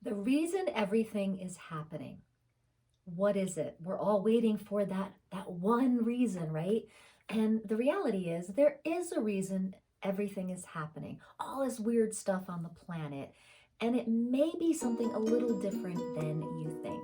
The reason everything is happening, what is it? We're all waiting for that one reason, right? And the reality is there is a reason everything is happening. All this weird stuff on the planet, and it may be something a little different than you think.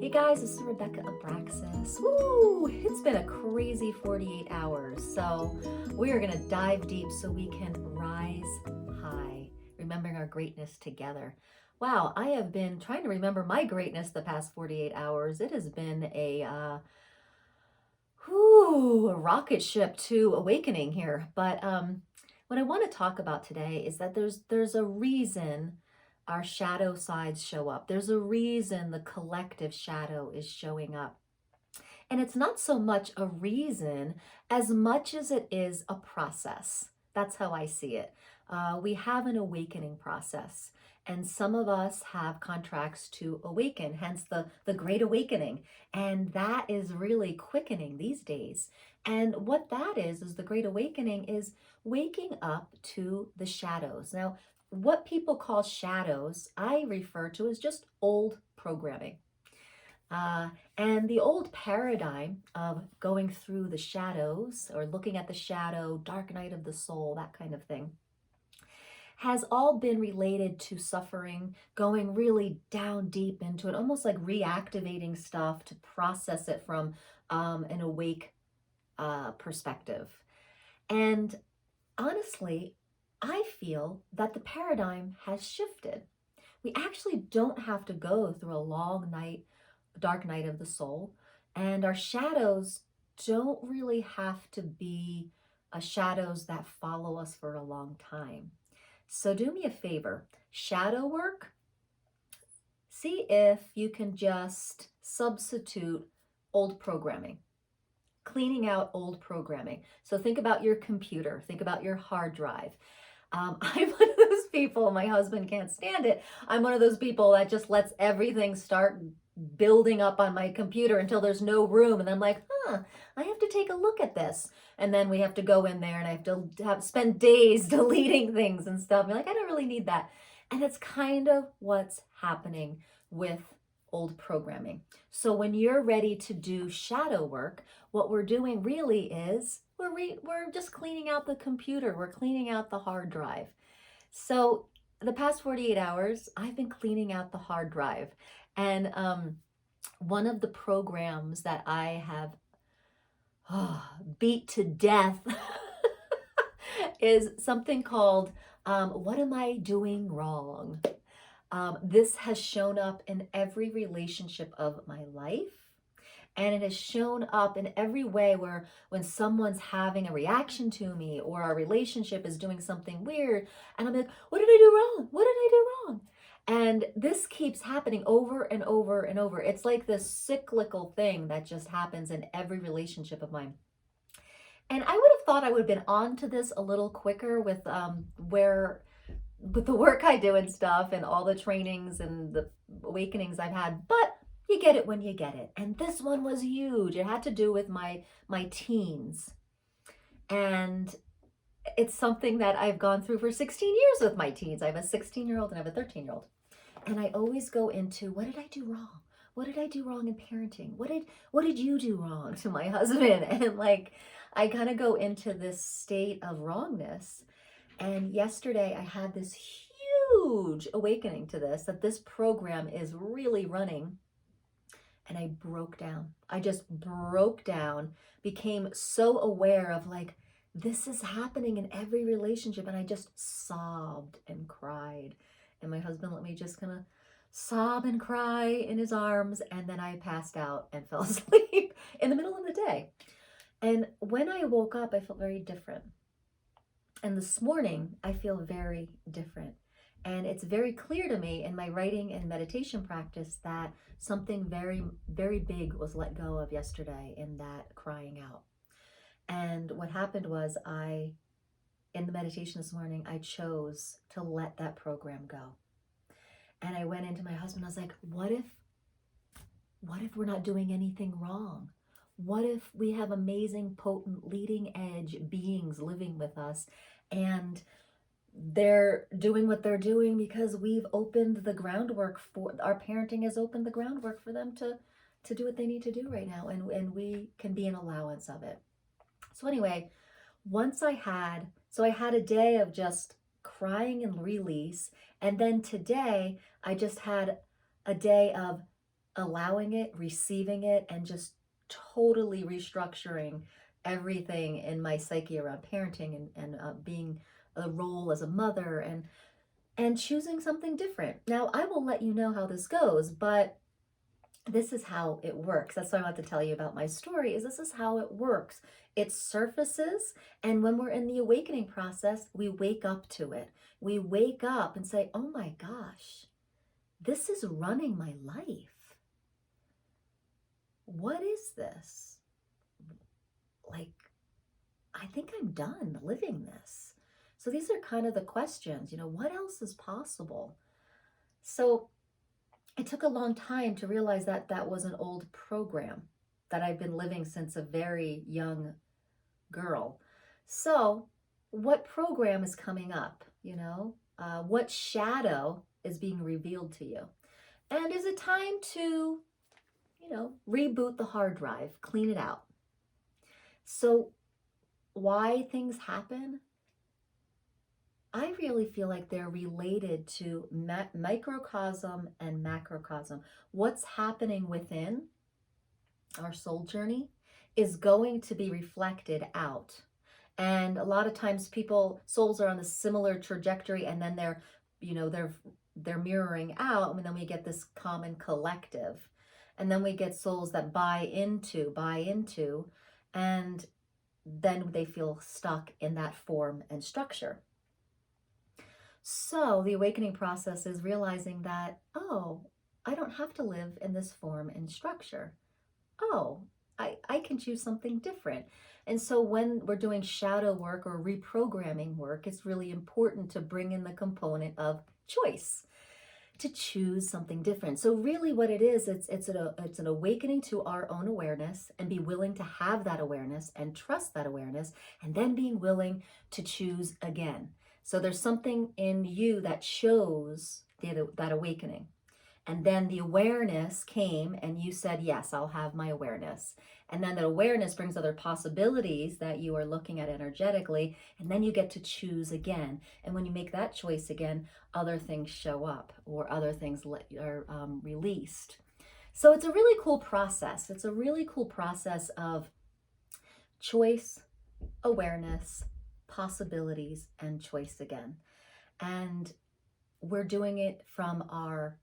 Hey guys, this is Rebecca Abraxas. Woo! It's been a crazy 48 hours. So we are going to dive deep so we can rise high, remembering our greatness together. Wow, I have been trying to remember my greatness the past 48 hours. It has been a rocket ship to awakening here. But what I want to talk about today is that there's a reason our shadow sides show up. There's a reason the collective shadow is showing up. And it's not so much a reason as much as it is a process. That's how I see it. We have an awakening process, and some of us have contracts to awaken, hence the Great Awakening. And that is really quickening these days. And what that is the Great Awakening is waking up to the shadows. Now, what people call shadows, I refer to as just old programming. And the old paradigm of going through the shadows or looking at the shadow, dark night of the soul, that kind of thing, has all been related to suffering, going really down deep into it, almost like reactivating stuff to process it from an awake perspective. And honestly, I feel that the paradigm has shifted. We actually don't have to go through a long night, dark night of the soul, and our shadows don't really have to be shadows that follow us for a long time. So do me a favor, shadow work, see if you can just substitute old programming, cleaning out old programming. So think about your computer, think about your hard drive. I'm one of those people, my husband can't stand it. I'm one of those people that just lets everything start building up on my computer until there's no room. And I'm like, I have to take a look at this. And then we have to go in there and I have to spend days deleting things and stuff. I'm like, I don't really need that. And it's kind of what's happening with old programming. So when you're ready to do shadow work, what we're doing really is we're just cleaning out the computer. We're cleaning out the hard drive. So the past 48 hours, I've been cleaning out the hard drive. And one of the programs that I have beat to death is something called What Am I Doing Wrong? This has shown up in every relationship of my life. And it has shown up in every way where when someone's having a reaction to me or our relationship is doing something weird, and I'm like, what did I do wrong? What did I do wrong? And this keeps happening over and over and over. It's like this cyclical thing that just happens in every relationship of mine. And I would have thought I would have been on to this a little quicker with with the work I do and stuff and all the trainings and the awakenings I've had, but you get it when you get it. And this one was huge. It had to do with my teens. And it's something that I've gone through for 16 years with my teens. I have a 16-year-old and I have a 13-year-old. And I always go into, what did I do wrong? What did I do wrong in parenting? What did you do wrong to my husband? And like, I kind of go into this state of wrongness. And yesterday I had this huge awakening to this, that this program is really running. And I broke down. I just broke down, became so aware of like, this is happening in every relationship. And I just sobbed and cried. And my husband let me just kind of sob and cry in his arms. And then I passed out and fell asleep in the middle of the day. And when I woke up, I felt very different. And this morning, I feel very different. And it's very clear to me in my writing and meditation practice that something very, very big was let go of yesterday in that crying out. And what happened was in the meditation this morning, I chose to let that program go. And I went into my husband, I was like, what if we're not doing anything wrong? What if we have amazing, potent, leading edge beings living with us? And they're doing what they're doing because we've opened the groundwork for, our parenting has opened the groundwork for them to do what they need to do right now, and we can be an allowance of it. So anyway, once I had a day of just crying and release, and then today I just had a day of allowing it, receiving it, and just totally restructuring everything in my psyche around parenting and being a role as a mother and choosing something different. Now, I will let you know how this goes, but this is how it works. That's why I want to tell you about my story, is this is how it works. It surfaces, and when we're in the awakening process, we wake up to it. We wake up and say, oh my gosh, this is running my life. What is this? Like, I think I'm done living this. So these are kind of the questions, what else is possible? So it took a long time to realize that that was an old program that I've been living since a very young girl. So what program is coming up? What shadow is being revealed to you? And is it time to, reboot the hard drive, clean it out? So why things happen? I really feel like they're related to microcosm and macrocosm. What's happening within our soul journey is going to be reflected out. And a lot of times souls are on a similar trajectory, and then they're mirroring out, and then we get this common collective. And then we get souls that buy into, and then they feel stuck in that form and structure. So the awakening process is realizing that, oh, I don't have to live in this form and structure. Oh, I can choose something different. And so when we're doing shadow work or reprogramming work, it's really important to bring in the component of choice, to choose something different. So really what it is, it's an awakening to our own awareness, and be willing to have that awareness and trust that awareness, and then being willing to choose again. So there's something in you that shows that awakening. And then the awareness came and you said, yes, I'll have my awareness. And then that awareness brings other possibilities that you are looking at energetically. And then you get to choose again. And when you make that choice again, other things show up, or other things are released. So it's a really cool process. It's a really cool process of choice, awareness, possibilities, and choice again. And we're doing it from our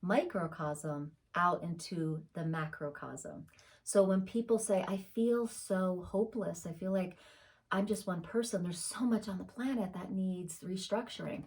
microcosm out into the macrocosm. So when people say, I feel so hopeless, I feel like I'm just one person, there's so much on the planet that needs restructuring.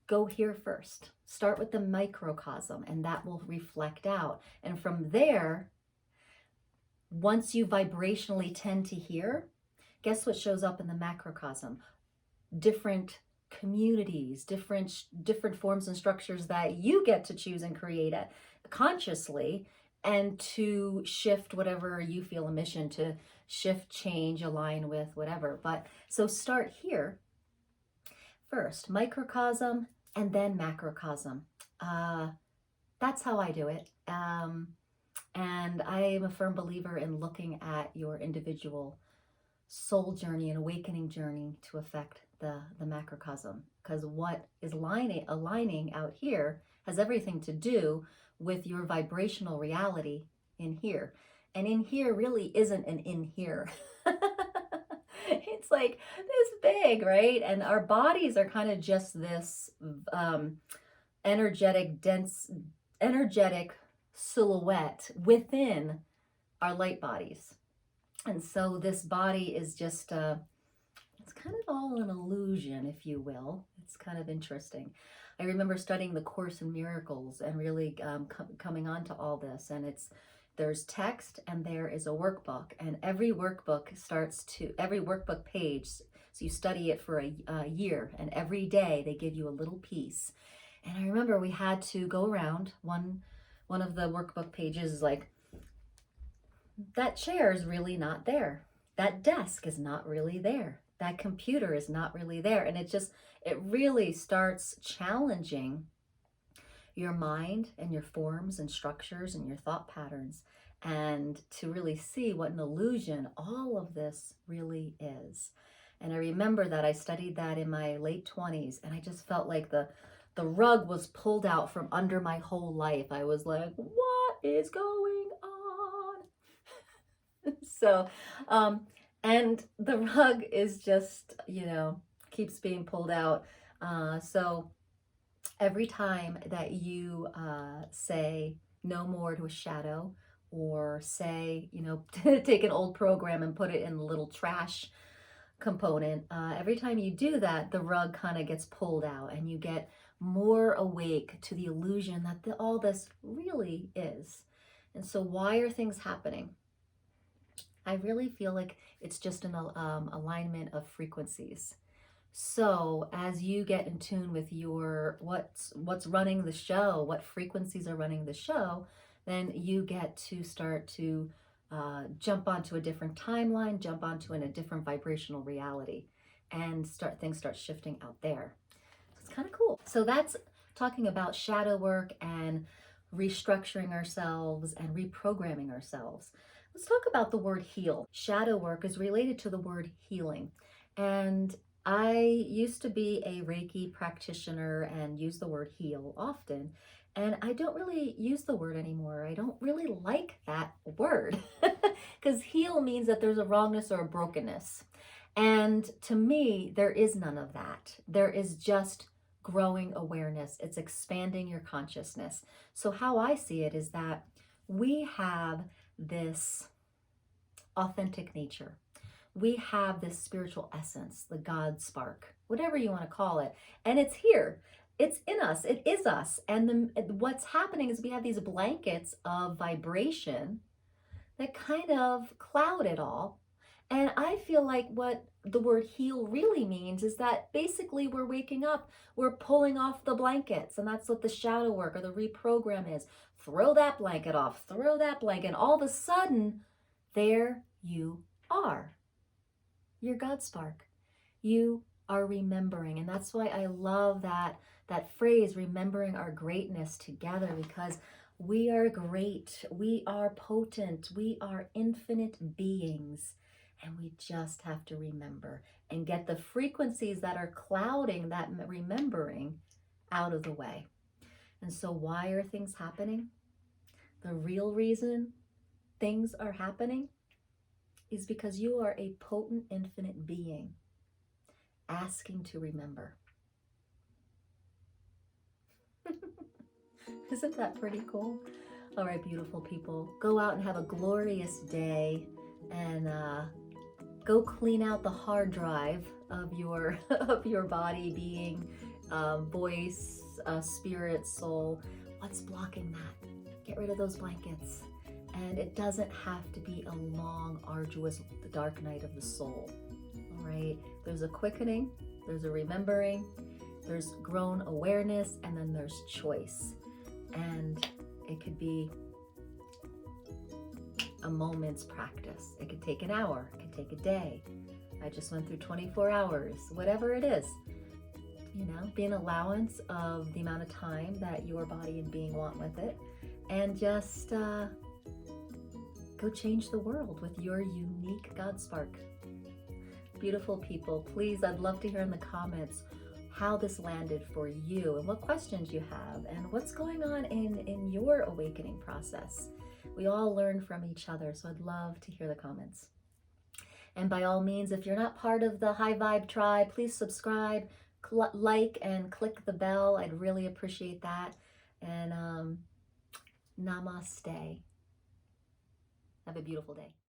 Go here first. Start with the microcosm, and that will reflect out. And from there, once you vibrationally tend to hear, guess what shows up in the macrocosm? Different communities, different forms and structures that you get to choose and create it consciously, and to shift whatever you feel a mission to shift, change, align with, whatever. But so start here first, microcosm, and then macrocosm. That's how I do it. And I am a firm believer in looking at your individual soul journey and awakening journey to affect the macrocosm, because what is aligning out here has everything to do with your vibrational reality in here. And in here really isn't an in here. It's like this big, right? And our bodies are kind of just this energetic, dense, energetic silhouette within our light bodies. And so this body is just, it's kind of all an illusion, if you will. It's kind of interesting. I remember studying the Course in Miracles and really coming on to all this. And there's text and there is a workbook. And every workbook page, so you study it for a year. And every day they give you a little piece. And I remember we had to go around. One of the workbook pages is like, that chair is really not there. That desk is not really there. that computer is not really there. And it really starts challenging your mind and your forms and structures and your thought patterns, and to really see what an illusion all of this really is. And I remember that I studied that in my late 20s, and I just felt like the rug was pulled out from under my whole life. I was like, what is going on? So, and the rug is just, keeps being pulled out. So every time that you say no more to a shadow, or say, take an old program and put it in the little trash component, every time you do that, the rug kind of gets pulled out and you get more awake to the illusion that all this really is. And so why are things happening? I really feel like it's just an alignment of frequencies. So as you get in tune with your what's running the show, what frequencies are running the show, then you get to start to jump onto a different timeline, jump onto a different vibrational reality, and things start shifting out there. So it's kind of cool. So that's talking about shadow work and restructuring ourselves and reprogramming ourselves. Let's talk about the word heal. Shadow work is related to the word healing. And I used to be a Reiki practitioner and use the word heal often. And I don't really use the word anymore. I don't really like that word because heal means that there's a wrongness or a brokenness. And to me, there is none of that. There is just growing awareness. It's expanding your consciousness. So how I see it is that we have this authentic nature. We have this spiritual essence, the God spark, whatever you want to call it. And it's here. It's in us. It is us. And what's happening is we have these blankets of vibration that kind of cloud it all. And I feel like what the word heal really means is that basically we're waking up, we're pulling off the blankets. And that's what the shadow work or the reprogram is. Throw that blanket off, throw that blanket. And all of a sudden, there you are. Your God spark. You are remembering. And that's why I love that phrase, remembering our greatness together, because we are great. We are potent. We are infinite beings. And we just have to remember and get the frequencies that are clouding that remembering out of the way. And so why are things happening? The real reason things are happening is because you are a potent, infinite being asking to remember. Isn't that pretty cool? All right, beautiful people, go out and have a glorious day, and go clean out the hard drive of your of your body, being, voice, spirit, soul. What's blocking that? Get rid of those blankets. And it doesn't have to be a long, arduous, the dark night of the soul. All right. There's a quickening, there's a remembering, there's grown awareness, and then there's choice. And it could be a moment's practice. It could take an hour, it could take a day. I just went through 24 hours, whatever it is. Be an allowance of the amount of time that your body and being want with it. And just go change the world with your unique God spark. Beautiful people, please, I'd love to hear in the comments how this landed for you and what questions you have and what's going on in your awakening process. We all learn from each other, so I'd love to hear the comments. And by all means, if you're not part of the High Vibe tribe, please subscribe, like, and click the bell. I'd really appreciate that. And namaste. Have a beautiful day.